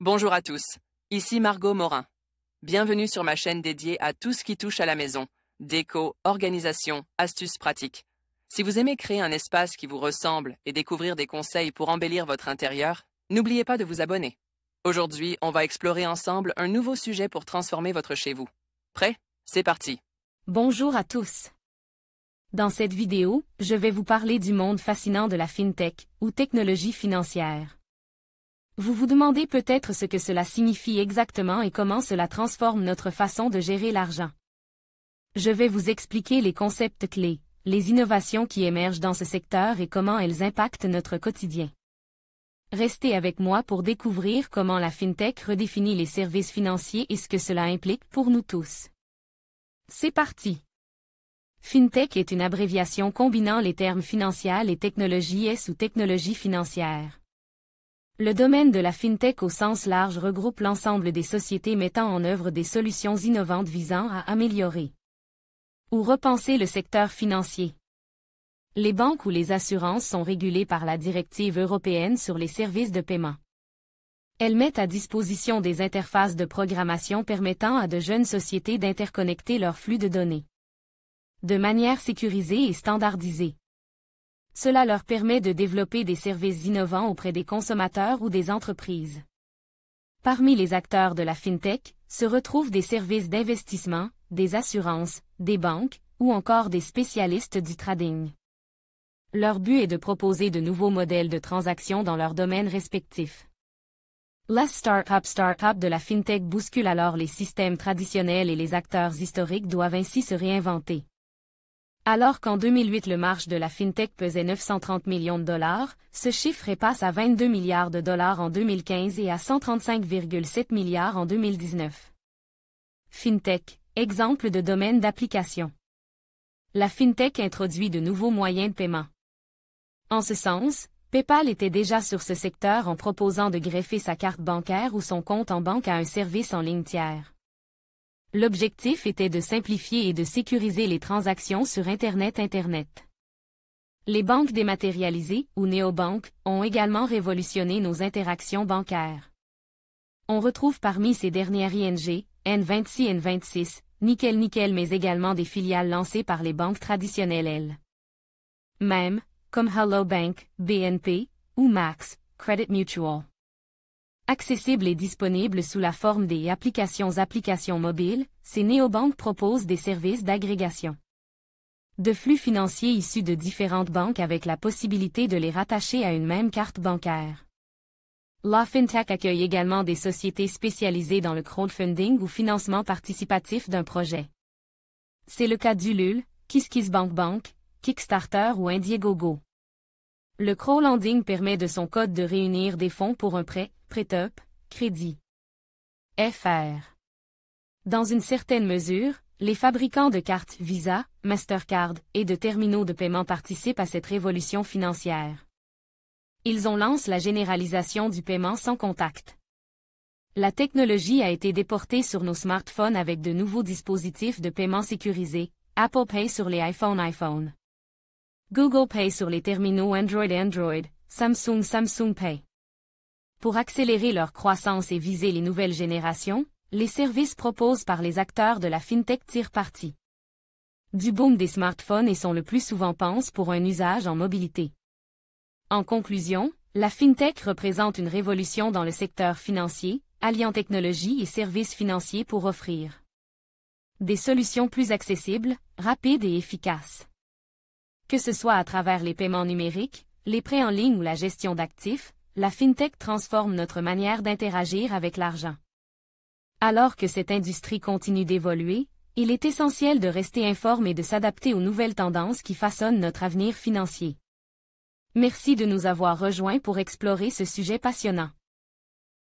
Bonjour à tous, ici Margot Morin. Bienvenue sur ma chaîne dédiée à tout ce qui touche à la maison, déco, organisation, astuces pratiques. Si vous aimez créer un espace qui vous ressemble et découvrir des conseils pour embellir votre intérieur, n'oubliez pas de vous abonner. Aujourd'hui, on va explorer ensemble un nouveau sujet pour transformer votre chez vous. Prêt? C'est parti! Bonjour à tous. Dans cette vidéo, je vais vous parler du monde fascinant de la FinTech, ou technologie financière. Vous vous demandez peut-être ce que cela signifie exactement et comment cela transforme notre façon de gérer l'argent. Je vais vous expliquer les concepts clés, les innovations qui émergent dans ce secteur et comment elles impactent notre quotidien. Restez avec moi pour découvrir comment la FinTech redéfinit les services financiers et ce que cela implique pour nous tous. C'est parti! FinTech est une abréviation combinant les termes financial et technologie ou technologie financière. Le domaine de la FinTech au sens large regroupe l'ensemble des sociétés mettant en œuvre des solutions innovantes visant à améliorer ou repenser le secteur financier. Les banques ou les assurances sont régulées par la directive européenne sur les services de paiement. Elles mettent à disposition des interfaces de programmation permettant à de jeunes sociétés d'interconnecter leurs flux de données de manière sécurisée et standardisée. Cela leur permet de développer des services innovants auprès des consommateurs ou des entreprises. Parmi les acteurs de la FinTech, se retrouvent des services d'investissement, des assurances, des banques, ou encore des spécialistes du trading. Leur but est de proposer de nouveaux modèles de transactions dans leurs domaines respectifs. La start-up de la FinTech bouscule alors les systèmes traditionnels et les acteurs historiques doivent ainsi se réinventer. Alors qu'en 2008 le marché de la FinTech pesait 930 millions de dollars, ce chiffre passe à 22 milliards de dollars en 2015 et à 135,7 milliards en 2019. FinTech, exemple de domaine d'application. La FinTech introduit de nouveaux moyens de paiement. En ce sens, PayPal était déjà sur ce secteur en proposant de greffer sa carte bancaire ou son compte en banque à un service en ligne tiers. L'objectif était de simplifier et de sécuriser les transactions sur Internet. Les banques dématérialisées, ou néobanques, ont également révolutionné nos interactions bancaires. On retrouve parmi ces dernières ING, N26 N26, Nickel mais également des filiales lancées par les banques traditionnelles mêmes, comme Hello Bank, BNP, ou Max, Credit Mutual. Accessibles et disponibles sous la forme des applications mobiles, ces néobanques proposent des services d'agrégation de flux financiers issus de différentes banques avec la possibilité de les rattacher à une même carte bancaire. La FinTech accueille également des sociétés spécialisées dans le crowdfunding ou financement participatif d'un projet. C'est le cas d'Ulule, KissKissBankBank, Kickstarter ou Indiegogo. Le crowdlending permet de son code de réunir des fonds pour un prêt-up, crédit. FR. Dans une certaine mesure, les fabricants de cartes Visa, Mastercard et de terminaux de paiement participent à cette révolution financière. Ils lancent la généralisation du paiement sans contact. La technologie a été déportée sur nos smartphones avec de nouveaux dispositifs de paiement sécurisés, Apple Pay sur les iPhone, Google Pay sur les terminaux Android, Samsung Pay. Pour accélérer leur croissance et viser les nouvelles générations, les services proposés par les acteurs de la FinTech tirent parti du boom des smartphones et sont le plus souvent pensés pour un usage en mobilité. En conclusion, la FinTech représente une révolution dans le secteur financier, alliant technologie et services financiers pour offrir des solutions plus accessibles, rapides et efficaces. Que ce soit à travers les paiements numériques, les prêts en ligne ou la gestion d'actifs, la FinTech transforme notre manière d'interagir avec l'argent. Alors que cette industrie continue d'évoluer, il est essentiel de rester informé et de s'adapter aux nouvelles tendances qui façonnent notre avenir financier. Merci de nous avoir rejoints pour explorer ce sujet passionnant.